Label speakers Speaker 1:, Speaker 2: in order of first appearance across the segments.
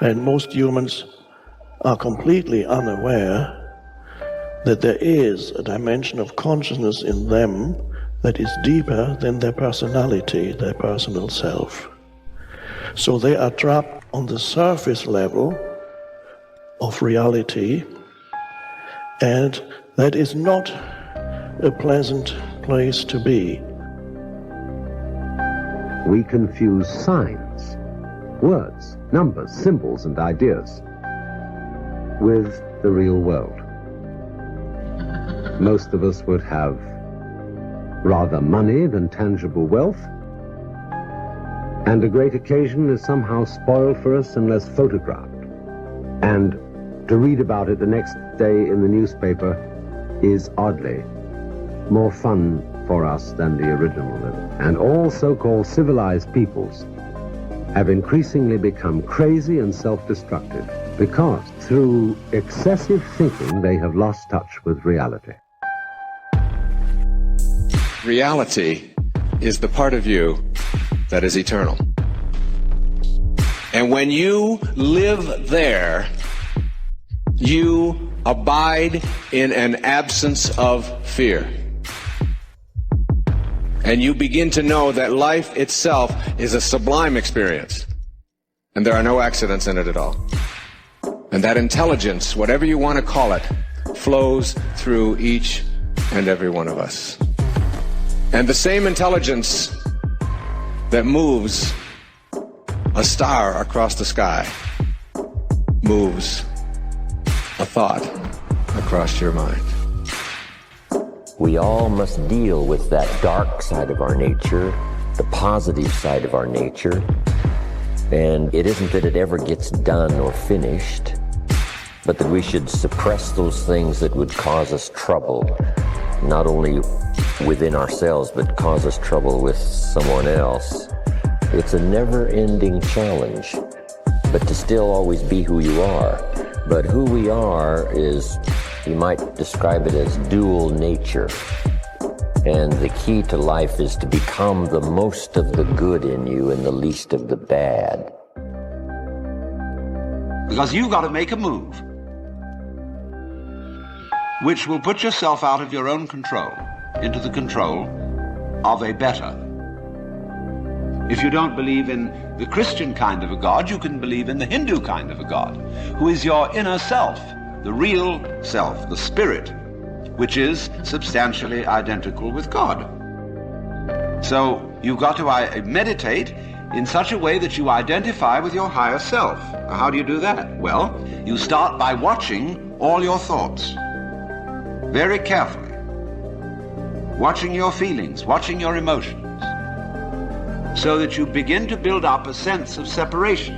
Speaker 1: And most humans are completely unaware that there is a dimension of consciousness in them that is deeper than their personality, their personal self. So they are trapped on the surface level of reality, and that is not a pleasant place to be.
Speaker 2: We confuse signs, words, numbers, symbols, and ideas with the real world. Most of us would have rather money than tangible wealth, and a great occasion is somehow spoiled for us unless photographed. And to read about it the next day in the newspaper is oddly more fun for us than the original living. And all so-called civilized peoples have increasingly become crazy and self-destructive because through excessive thinking they have lost touch with reality.
Speaker 3: Reality is the part of you that is eternal. And when you live there, you abide in an absence of fear. And you begin to know that life itself is a sublime experience. And there are no accidents in it at all. And that intelligence, whatever you want to call it, flows through each and every one of us. And the same intelligence that moves a star across the sky moves a thought across your mind.
Speaker 4: We all must deal with that dark side of our nature, the positive side of our nature. And it isn't that it ever gets done or finished, but that we should suppress those things that would cause us trouble, not only within ourselves, but cause us trouble with someone else. It's a never-ending challenge, but to still always be who you are. But who we are is, you might describe it as dual nature. And the key to life is to become the most of the good in you and the least of the bad.
Speaker 5: Because you've got to make a move which will put yourself out of your own control into the control of a better. If you don't believe in the Christian kind of a God, you can believe in the Hindu kind of a God, who is your inner self, the real self, the spirit, which is substantially identical with God. So you've got to meditate in such a way that you identify with your higher self. How do you do that? Well, you start by watching all your thoughts very carefully, watching your feelings, watching your emotions, so that you begin to build up a sense of separation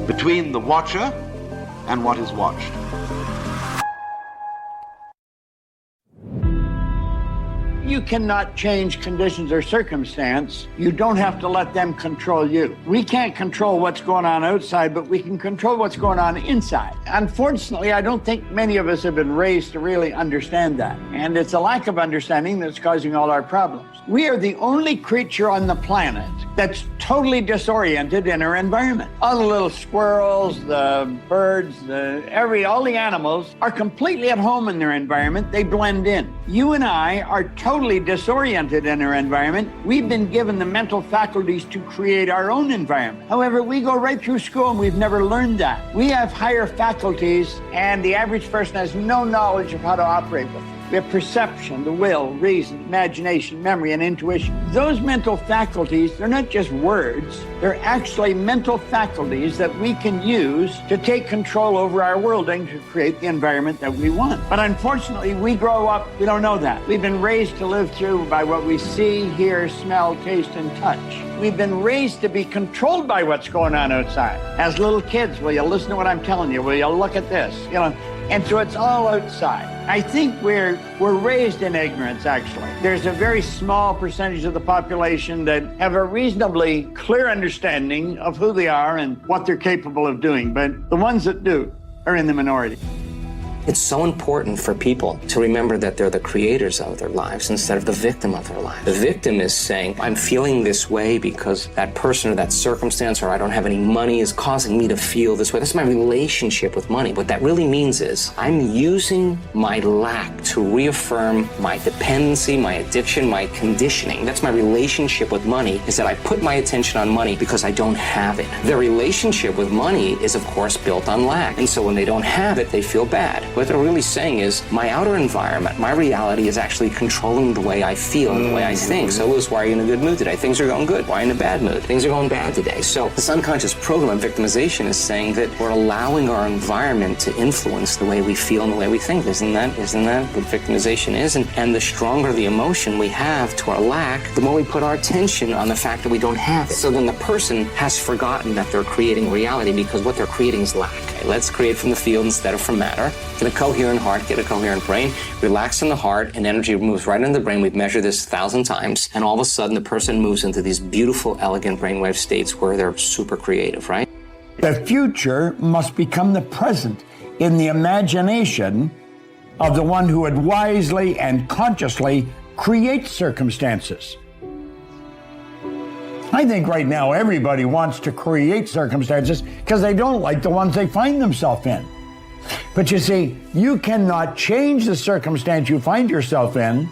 Speaker 5: between the watcher and what is watched.
Speaker 6: You cannot change conditions or circumstance. You don't have to let them control you. We can't control what's going on outside, but we can control what's going on inside. Unfortunately, I don't think many of us have been raised to really understand that. And it's a lack of understanding that's causing all our problems. We are the only creature on the planet that's totally disoriented in our environment. All the little squirrels, the birds, all the animals are completely at home in their environment. They blend in. You and I are totally disoriented in our environment. We've been given the mental faculties to create our own environment. However, we go right through school and we've never learned that. We have higher faculties, and the average person has no knowledge of how to operate with them. We have perception, the will, reason, imagination, memory, and intuition. Those mental faculties, they're not just words. They're actually mental faculties that we can use to take control over our world and to create the environment that we want. But unfortunately, we grow up, we don't know that. We've been raised to live through by what we see, hear, smell, taste, and touch. We've been raised to be controlled by what's going on outside. As little kids, will you listen to what I'm telling you? Will you look at this? And so it's all outside. I think we're raised in ignorance, actually. There's a very small percentage of the population that have a reasonably clear understanding of who they are and what they're capable of doing. But the ones that do are in the minority.
Speaker 7: It's so important for people to remember that they're the creators of their lives instead of the victim of their lives. The victim is saying, I'm feeling this way because that person or that circumstance or I don't have any money is causing me to feel this way. That's my relationship with money. What that really means is I'm using my lack to reaffirm my dependency, my addiction, my conditioning. That's my relationship with money, is that I put my attention on money because I don't have it. Their relationship with money is, of course, built on lack. And so when they don't have it, they feel bad. What they're really saying is my outer environment, my reality is actually controlling the way I feel and the way I think. So, Louis, why are you in a good mood today? Things are going good. Why are you in a bad mood? Things are going bad today. So this unconscious program of victimization is saying that we're allowing our environment to influence the way we feel and the way we think. Isn't that what victimization is? And the stronger the emotion we have to our lack, the more we put our attention on the fact that we don't have it. So then the person has forgotten that they're creating reality because what they're creating is lack. Okay, let's create from the field instead of from matter. Get a coherent heart, get a coherent brain, relax in the heart, and energy moves right into the brain. We've measured this 1,000 times, and all of a sudden the person moves into these beautiful, elegant brainwave states where they're super creative, right?
Speaker 6: The future must become the present in the imagination of the one who would wisely and consciously create circumstances. I think right now everybody wants to create circumstances because they don't like the ones they find themselves in. But you see, you cannot change the circumstance you find yourself in.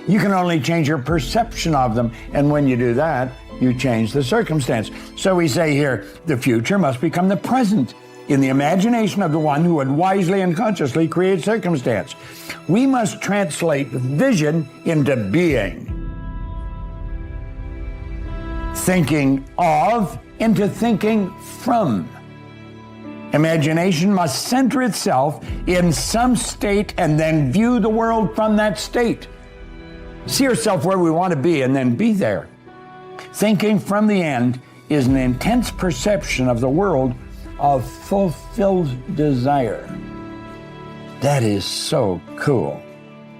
Speaker 6: You can only change your perception of them. And when you do that, you change the circumstance. So we say here, the future must become the present in the imagination of the one who would wisely and consciously create circumstance. We must translate vision into being. Thinking of into thinking from. Imagination must center itself in some state and then view the world from that state. See yourself where we want to be and then be there. Thinking from the end is an intense perception of the world of fulfilled desire. That is so cool.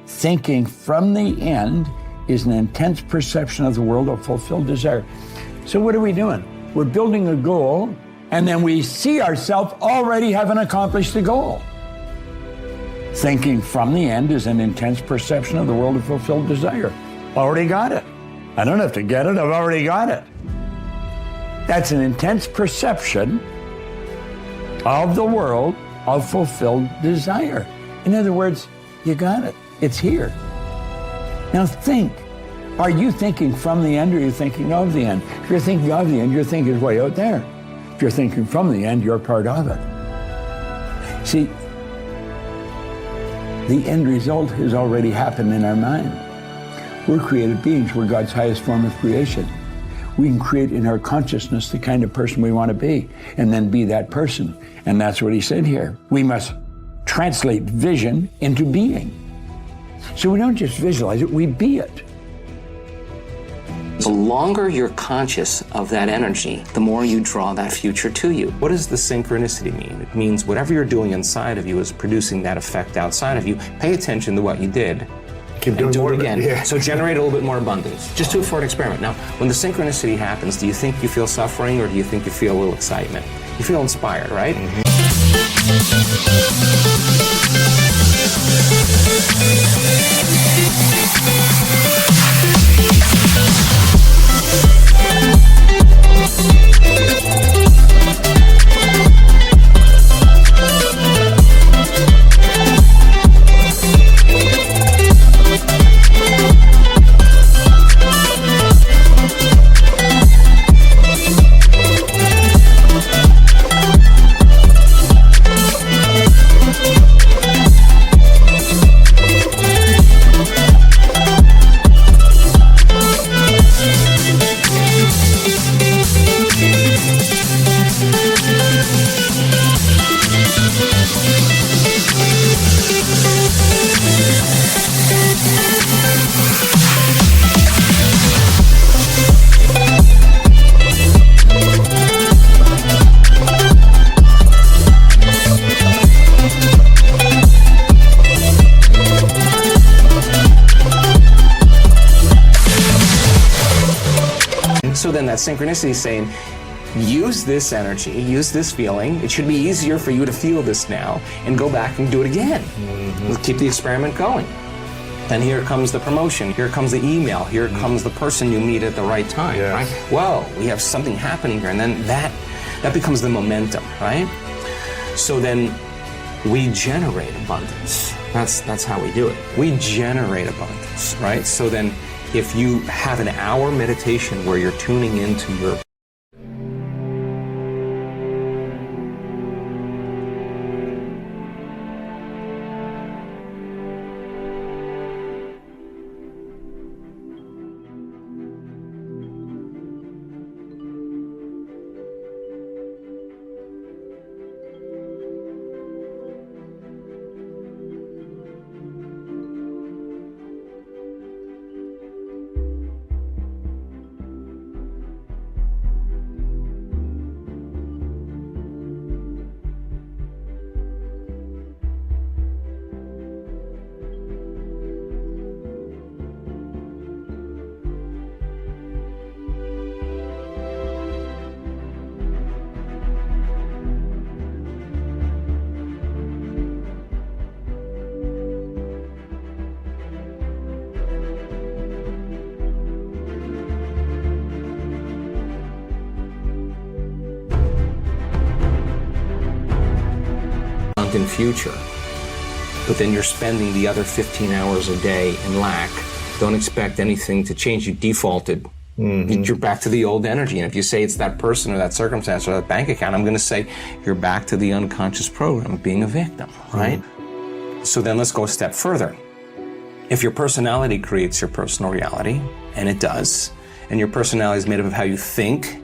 Speaker 6: Thinking from the end is an intense perception of the world of fulfilled desire. So what are we doing? We're building a goal, and then we see ourselves already having accomplished the goal. Thinking from the end is an intense perception of the world of fulfilled desire. Already got it. I don't have to get it, I've already got it. That's an intense perception of the world of fulfilled desire. In other words, you got it. It's here. Now think. Are you thinking from the end or are you thinking of the end? If you're thinking of the end, your thinking is way out there. If you're thinking from the end, you're part of it. See, the end result has already happened in our mind. We're created beings. We're God's highest form of creation. We can create in our consciousness the kind of person we want to be and then be that person. And that's what he said here. We must translate vision into being. So we don't just visualize it, we be it.
Speaker 7: The longer you're conscious of that energy, the more you draw that future to you. What does the synchronicity mean? It means whatever you're doing inside of you is producing that effect outside of you. Pay attention to what you did.
Speaker 6: Keep doing
Speaker 7: do
Speaker 6: more
Speaker 7: it again.
Speaker 6: Yeah.
Speaker 7: So generate a little bit more abundance. Just do it for an experiment. Now, when the synchronicity happens, do you think you feel suffering or do you think you feel a little excitement? You feel inspired, right? So then that synchronicity is saying, use this energy, use this feeling. It should be easier for you to feel this now and go back and do it again. Let's keep the experiment going. Then here comes the promotion, here comes the email, here comes the person you meet at the right time, right? Well, we have something happening here, and then that becomes the momentum, right? So then we generate abundance. That's how we do it. We generate abundance, right? So then if you have an hour meditation where you're tuning into your in future, but then you're spending the other 15 hours a day in lack. Don't expect anything to change. You defaulted. You're back to the old energy. And if you say it's that person or that circumstance or that bank account, I'm going to say you're back to the unconscious program of being a victim, right? So then let's go a step further. If your personality creates your personal reality, and it does, and your personality is made up of how you think,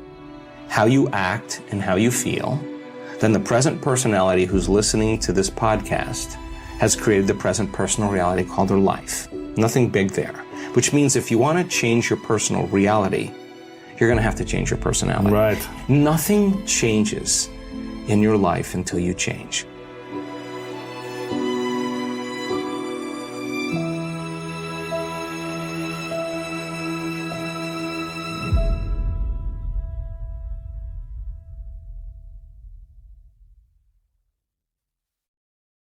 Speaker 7: how you act, and how you feel, then the present personality who's listening to this podcast has created the present personal reality called their life. Nothing big there. Which means if you want to change your personal reality, you're going to have to change your personality.
Speaker 8: Right.
Speaker 7: Nothing changes in your life until you change.